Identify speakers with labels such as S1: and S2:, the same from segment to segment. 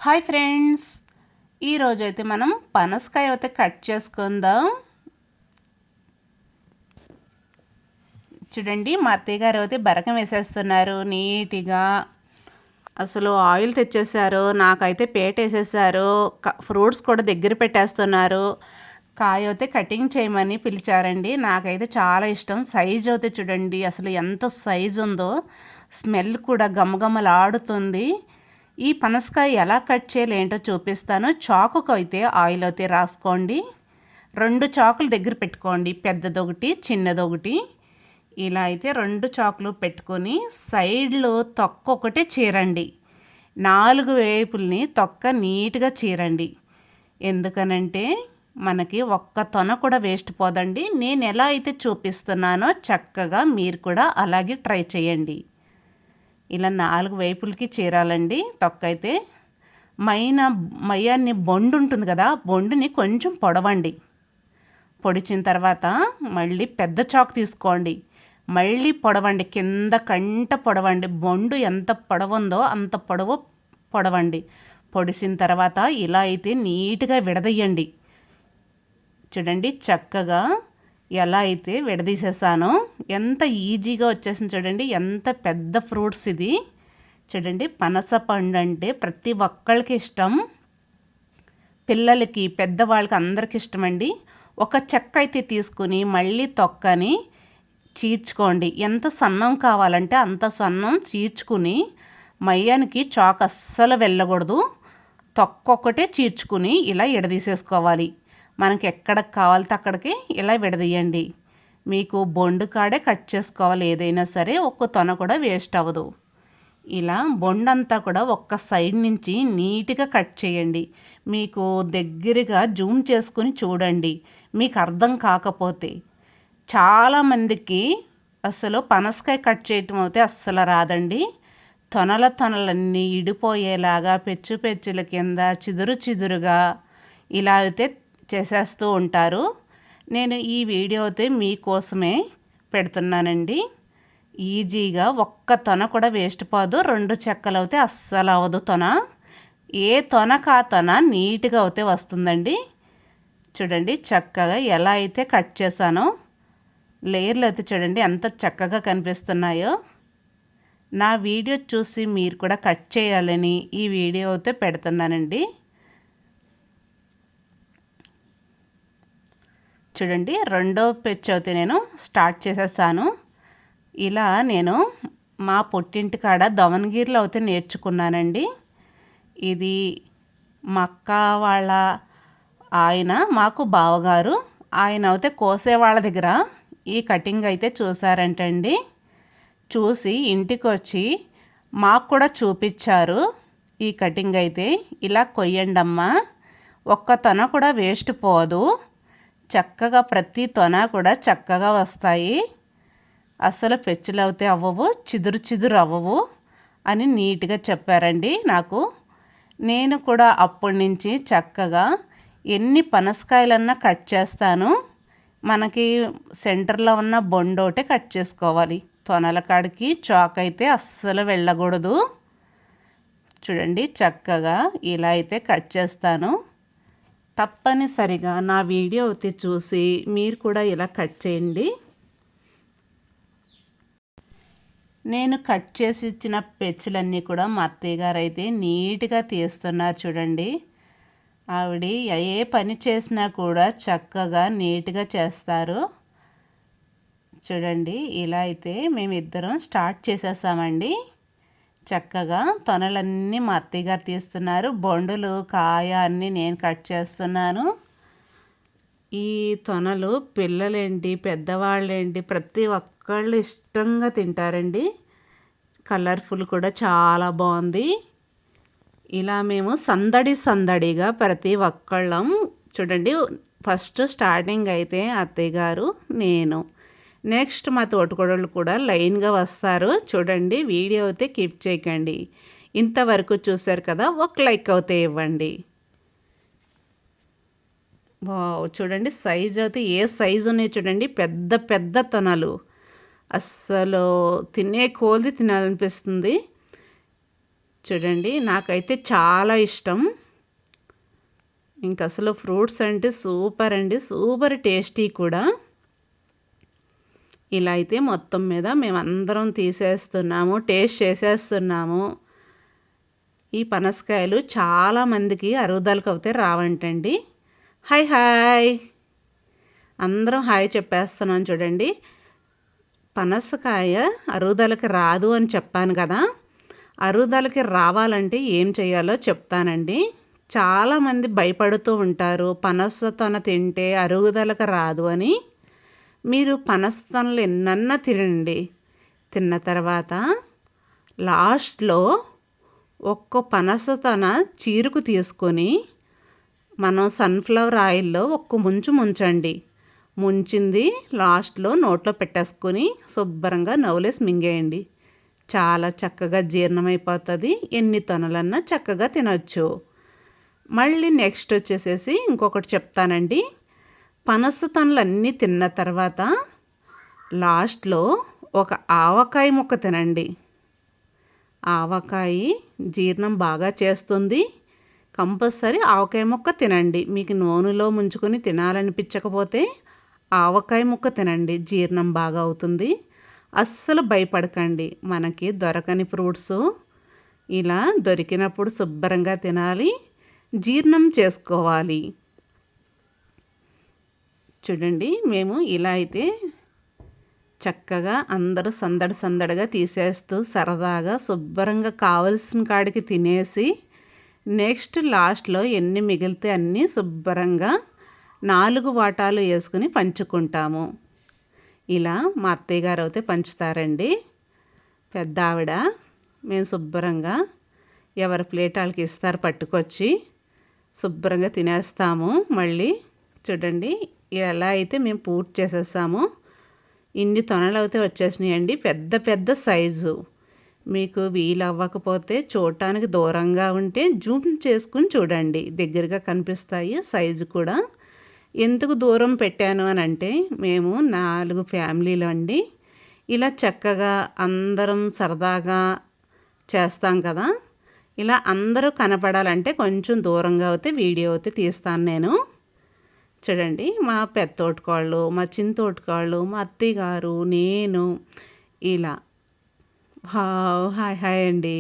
S1: Hi friends, ఈరోజైతే మనం పనసకాయ అయితే కట్ చేసుకుందాం. చూడండి, మా అత్తయ్య గారు అయితే బరకం వేసేస్తున్నారు నీట్గా. అసలు ఆయిల్ తెచ్చేసారు, నాకైతే పేట వేసేసారు, ఫ్రూట్స్ కూడా దగ్గర పెట్టేస్తున్నారు. కాయ అయితే కటింగ్ చేయమని పిలిచారండి. నాకైతే చాలా ఇష్టం. సైజు అయితే చూడండి అసలు ఎంత సైజు ఉందో, స్మెల్ కూడా గమగమలాడుతుంది. ఈ పనసకాయ ఎలా కట్ చేయాలి ఏంటో చూపిస్తాను. చాకుకు అయితే ఆయిల్ అయితే రాసుకోండి. 2 చాకులు దగ్గర పెట్టుకోండి, పెద్దదొకటి చిన్నదొకటి. ఇలా అయితే 2 చాకులు పెట్టుకొని సైడ్లో తొక్క ఒకటే చీరండి. 4 వైపుల్ని తొక్క నీట్గా చీరండి. ఎందుకనంటే మనకి ఒక్క తొన కూడా వేస్ట్ పోదండి. నేను ఎలా అయితే చూపిస్తున్నానో చక్కగా మీరు కూడా అలాగే ట్రై చేయండి. ఇలా 4 వైపులకి చీరాలండి తొక్క అయితే. మయ్యాన్ని బొండు ఉంటుంది కదా, బొండుని కొంచెం పొడవండి. పొడిచిన తర్వాత మళ్ళీ పెద్ద చాకు తీసుకోండి, మళ్ళీ పొడవండి, కింద కంట పొడవండి. బొండు ఎంత పొడవుందో అంత పొడవండి. పొడిసిన తర్వాత ఇలా అయితే నీట్గా విడదీయండి. చూడండి చక్కగా ఎలా అయితే విడదీసేసానో ఎంత ఈజీగా వచ్చేసింది. చూడండి ఎంత పెద్ద ఫ్రూట్స్ ఇది. చూడండి, పనస పండు అంటే ప్రతి ఒక్కళ్ళకి ఇష్టం, పిల్లలకి పెద్దవాళ్ళకి అందరికి ఇష్టమండి. ఒక చెక్క అయితే తీసుకుని మళ్ళీ తొక్కని చీల్చుకోండి. ఎంత సన్నం కావాలంటే అంత సన్నం చీల్చుకుని, మయ్యానికి చాకు అస్సలు వెళ్ళకూడదు. తొక్క ఒకటే చీల్చుకుని ఇలా ఎడదీసేసుకోవాలి. మనకి ఎక్కడికి కావాలితే అక్కడికి ఇలా విడదీయండి. మీకు బొండు కాడే కట్ చేసుకోవాలి ఏదైనా సరే, ఒక్క తొన కూడా వేస్ట్ అవ్వదు. ఇలా బొండంతా కూడా ఒక్క సైడ్ నుంచి నీట్గా కట్ చేయండి. మీకు దగ్గరగా జూమ్ చేసుకుని చూడండి మీకు అర్థం కాకపోతే. చాలామందికి అసలు పనసకాయ కట్ చేయటం అయితే అస్సలు రాదండి. తొనలన్నీ ఇడిపోయేలాగా పెచ్చుల కింద చిదురుగా ఇలా అయితే చేసేస్తూ ఉంటారు. నేను ఈ వీడియో అయితే మీకోసమే పెడుతున్నానండి. ఈజీగా ఒక్క తొన కూడా వేస్ట్ పోదు. 2 చెక్కలు అయితే అస్సలు అవ్వదు తొన. ఏ తొనకా తొన నీట్గా అయితే వస్తుందండి. చూడండి చక్కగా ఎలా అయితే కట్ చేశానో, లేయర్లు అయితే చూడండి ఎంత చక్కగా కనిపిస్తున్నాయో. నా వీడియో చూసి మీరు కూడా కట్ చేయాలని ఈ వీడియో అయితే పెడుతున్నానండి. చూడండి, 2వ పెచ్చు అయితే నేను స్టార్ట్ చేసేసాను. ఇలా నేను మా పుట్టింటి కాడ దవనగిరిలో అయితే నేర్చుకున్నానండి. ఇది మా అక్క వాళ్ళ ఆయన, మాకు బావగారు, ఆయన అయితే కోసేవాళ్ళ దగ్గర ఈ కటింగ్ అయితే చూసారంటండి. చూసి ఇంటికి వచ్చి మాకు కూడా చూపించారు. ఈ కటింగ్ అయితే ఇలా కొయ్యండమ్మా, ఒక్క తొన కూడా వేస్ట్ పోదు, చక్కగా ప్రతి తొన కూడా చక్కగా వస్తాయి, అసలు పెచ్చులు అయితే అవ్వవు, చిదురు అవ్వవు అని నీట్గా చెప్పారండి నాకు. నేను కూడా అప్పటి నుంచి చక్కగా ఎన్ని పనసకాయలన్నా కట్ చేస్తాను. మనకి సెంటర్లో ఉన్న బొండోటే కట్ చేసుకోవాలి. తొనల కాడికి చాక్ అయితే అస్సలు వెళ్ళకూడదు. చూడండి చక్కగా ఇలా అయితే కట్ చేస్తాను. తప్పనిసరిగా నా వీడియో అయితే చూసి మీరు కూడా ఇలా కట్ చేయండి. నేను కట్ చేసి ఇచ్చిన పెచ్చులన్నీ కూడా మా అత్తయ్య గారు అయితే నీట్గా తీస్తున్నారు. చూడండి, ఆవిడ ఏ పని చేసినా కూడా చక్కగా నీట్గా చేస్తారు. చూడండి, ఇలా అయితే మేమిద్దరం స్టార్ట్ చేసేసామండి. చక్కగా తొనలన్నీ మా అత్తయ్య గారు తీస్తున్నారు, బొండులు కాయ అన్నీ నేను కట్ చేస్తున్నాను. ఈ తొనలు పిల్లలేంటి పెద్దవాళ్ళేంటి ప్రతి ఒక్కళ్ళు ఇష్టంగా తింటారండి. కలర్ఫుల్ కూడా చాలా బాగుంది. ఇలా మేము సందడిగా ప్రతి ఒక్కళ్ళం చూడండి. ఫస్ట్ స్టార్టింగ్ అయితే అత్తయ్య గారు, నేను, నెక్స్ట్ మా తోటికోడళ్ళు కూడా లైన్గా వస్తారు. చూడండి, వీడియో అయితే కీప్ చేయకండి. ఇంతవరకు చూశారు కదా, ఒక లైక్ అయితే ఇవ్వండి. వావ్, చూడండి సైజు అయితే ఏ సైజు ఉన్నాయి చూడండి, పెద్ద తొనలు. అస్సలు తినే కొలది తినాలనిపిస్తుంది. చూడండి నాకైతే చాలా ఇష్టం. ఇంక అసలు ఫ్రూట్స్ అంటే సూపర్ అండి, సూపర్ టేస్టీ కూడా. ఇలా అయితే మొత్తం మీద మేమందరం తీసేస్తున్నాము, టేస్ట్ చేసేస్తున్నాము. ఈ పనసకాయలు చాలామందికి అరుగుదలకు అవుతే రావంటండి. హాయ్ హాయ్ అందరం హాయ్ చెప్పేస్తున్నాను చూడండి. పనసకాయ అరుగుదలకి రాదు అని చెప్పాను కదా. అరుగుదలకి రావాలంటే ఏం చేయాలో చెప్తానండి. చాలామంది భయపడుతూ ఉంటారు పనసతొన తింటే అరుగుదలకు రాదు అని. మీరు పనసతొనలు ఎన్నన్నా తినండి, తిన్న తర్వాత లాస్ట్లో ఒక్క పనసతొన చీరుకు తీసుకొని మనం సన్ఫ్లవర్ ఆయిల్లో ఒక్క ముంచండి. ముంచింది లాస్ట్లో నోట్లో పెట్టేసుకొని శుభ్రంగా నవ్వులేసి మింగేయండి. చాలా చక్కగా జీర్ణమైపోతుంది. ఎన్ని తొనలన్నా చక్కగా తినొచ్చు. మళ్ళీ నెక్స్ట్ వచ్చేసేసి ఇంకొకటి చెప్తానండి. పనస తొనలన్నీ తిన్న తర్వాత లాస్ట్లో ఒక ఆవకాయ ముక్క తినండి. ఆవకాయ జీర్ణం బాగా చేస్తుంది. కంపల్సరీ ఆవకాయ ముక్క తినండి. మీకు నూనెలో ముంచుకొని తినాలనిపించకపోతే ఆవకాయ ముక్క తినండి, జీర్ణం బాగా అవుతుంది. అస్సలు భయపడకండి. మనకి దొరకని ఫ్రూట్స్ ఇలా దొరికినప్పుడు శుభ్రంగా తినాలి, జీర్ణం చేసుకోవాలి. చూడండి మేము ఇలా అయితే చక్కగా అందరూ సందడిగా తీసేస్తూ సరదాగా శుభ్రంగా కావలసిన కాడికి తినేసి నెక్స్ట్ లాస్ట్లో ఎన్ని మిగిలితే అన్నీ శుభ్రంగా 4 వాటాలు వేసుకుని పంచుకుంటాము. ఇలా మా అత్తయ్య గారు అయితే పంచుతారండి, పెద్ద ఆవిడ. మేము శుభ్రంగా ఎవరి ప్లేట్ వాళ్ళకి ఇస్తారు పట్టుకొచ్చి శుభ్రంగా తినేస్తాము. మళ్ళీ చూడండి ఎలా అయితే మేము పూర్తి చేసేసాము. ఇన్ని తొనలు అయితే వచ్చేసినాయండి, పెద్ద పెద్ద సైజు. మీకు వీలు అవ్వకపోతే చూడటానికి దూరంగా ఉంటే జూమ్ చేసుకుని చూడండి, దగ్గరగా కనిపిస్తాయి సైజు కూడా. ఎందుకు దూరం పెట్టాను అని అంటే మేము 4 ఫ్యామిలీలు అండి. ఇలా చక్కగా అందరం సరదాగా చేస్తాం కదా. ఇలా అందరూ కనపడాలంటే కొంచెం దూరంగా అయితే వీడియో అయితే తీస్తాను నేను. చూడండి మా పెద్ద తోటకోళ్ళు, మా చిన్న తోటకోళ్ళు, మా అత్తయ్య గారు, నేను ఇలా హాయ్ హాయ్ అండి.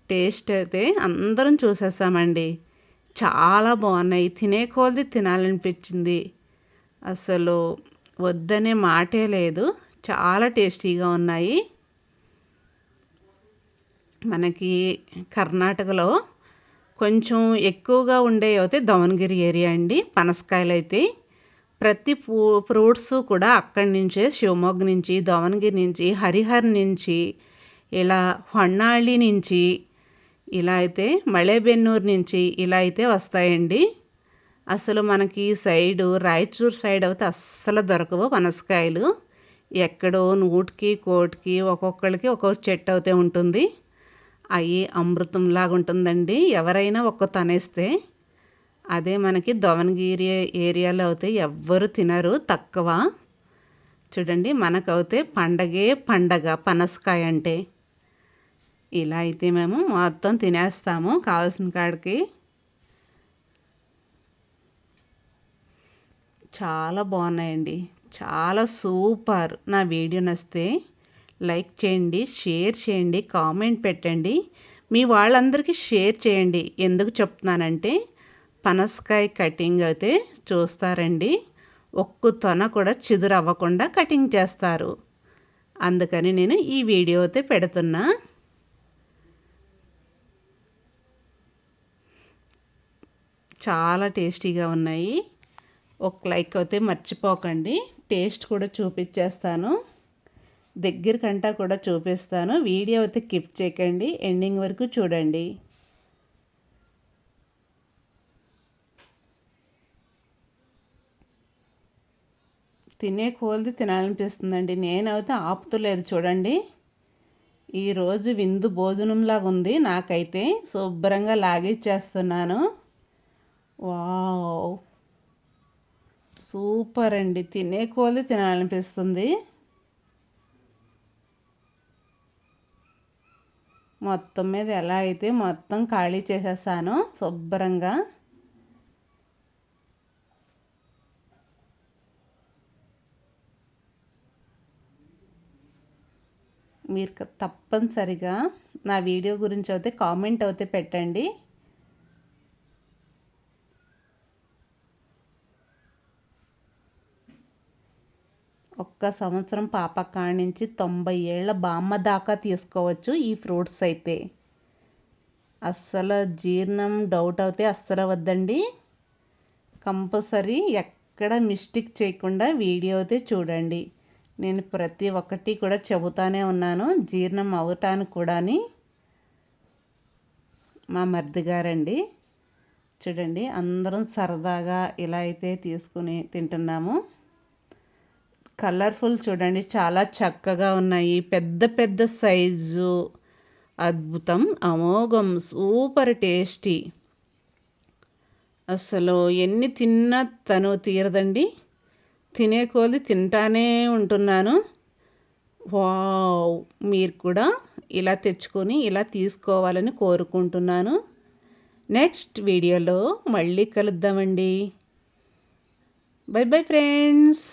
S1: టేస్ట్ అయితే అందరం చూసేసామండి. చాలా బాగున్నాయి. తినే కొలది తినాలనిపించింది. అసలు వద్దనే మాటే లేదు. చాలా టేస్టీగా ఉన్నాయి. మనకి కర్ణాటకలో కొంచెం ఎక్కువగా ఉండేవి అయితే దావణగిరి ఏరియా అండి. పనసకాయలు అయితే ప్రతి ఫ్రూట్స్ కూడా అక్కడి నుంచే, శివమొగ్గ నుంచి, దావణగిరి నుంచి, హరిహర్ నుంచి, ఇలా హొన్నాళి నుంచి, ఇలా అయితే మలేబెన్నూరు నుంచి ఇలా అయితే వస్తాయండి. అసలు మనకి సైడు రాయచూర్ సైడ్ అయితే అస్సలు దొరకవు పనసకాయలు. ఎక్కడో 100కి 1 ఒక్కొక్కరికి ఒక్కొక్క చెట్టు అయితే ఉంటుంది. అవి అమృతంలాగా ఉంటుందండి. ఎవరైనా ఒక్క తనేస్తే అదే మనకి దావణగిరి ఏరియాలో అయితే ఎవ్వరు తినరు, తక్కువ. చూడండి మనకైతే పండగే పండగ పనసకాయ అంటే. ఇలా అయితే మేము మొత్తం తినేస్తాము కావాల్సిన కాడికి. చాలా బాగున్నాయండి, చాలా సూపర్. నా వీడియో నచ్చితే లైక్ చేయండి, షేర్ చేయండి, కామెంట్ పెట్టండి. మీ వాళ్ళందరికీ షేర్ చేయండి. ఎందుకు చెప్తున్నానంటే పనసకాయ కటింగ్ అయితే చూస్తారండి, ఒక్క తొన కూడా చిదురు అవ్వకుండా కటింగ్ చేస్తారు. అందుకని నేను ఈ వీడియో అయితే పెడుతున్నా. చాలా టేస్టీగా ఉన్నాయి. ఒక లైక్ అయితే మర్చిపోకండి. టేస్ట్ కూడా చూపించేస్తాను, దగ్గరకంటా కూడా చూపిస్తాను. వీడియో అయితే స్కిప్ చేయకండి, ఎండింగ్ వరకు చూడండి. తినే కొలది తినాలనిపిస్తుందండి. నేనైతే ఆపుతలేదు చూడండి. ఈరోజు విందు భోజనంలాగా ఉంది నాకైతే. శుభ్రంగా లాగిచ్చేస్తున్నాను. వావ్ సూపర్ అండి. తినే కొలది తినాలనిపిస్తుంది. మొత్తం మీద ఎలా అయితే మొత్తం ఖాళీ చేసేసాను శుభ్రంగా. మీరు తప్పనిసరిగా నా వీడియో గురించి అయితే కామెంట్ అయితే పెట్టండి. ఒక్క సంవత్సరం పాప కాడి నుంచి 90 ఏళ్ల బామ్మ దాకా తీసుకోవచ్చు ఈ ఫ్రూట్స్ అయితే. అస్సలు జీర్ణం డౌట్ అయితే అస్సలు వద్దండి. కంపల్సరీ ఎక్కడ మిస్టేక్ చేయకుండా వీడియో అయితే చూడండి. నేను ప్రతి ఒక్కటి కూడా చెబుతానే ఉన్నాను, జీర్ణం అవటానికి కూడాని. మా మరిది గారండి, చూడండి అందరం సరదాగా ఇలా అయితే తీసుకుని తింటున్నాము. కలర్ఫుల్ చూడండి చాలా చక్కగా ఉన్నాయి, పెద్ద పెద్ద సైజు, అద్భుతం, అమోఘం, సూపర్ టేస్టీ. అసలు ఎన్ని తిన్నా తను తీరదండి, తినే కొలది తింటానే ఉంటున్నాను. వావ్, మీరు కూడా ఇలా తెచ్చుకొని ఇలా తీసుకోవాలని కోరుకుంటున్నాను. నెక్స్ట్ వీడియోలో మళ్ళీ కలుద్దామండి. By bye friends.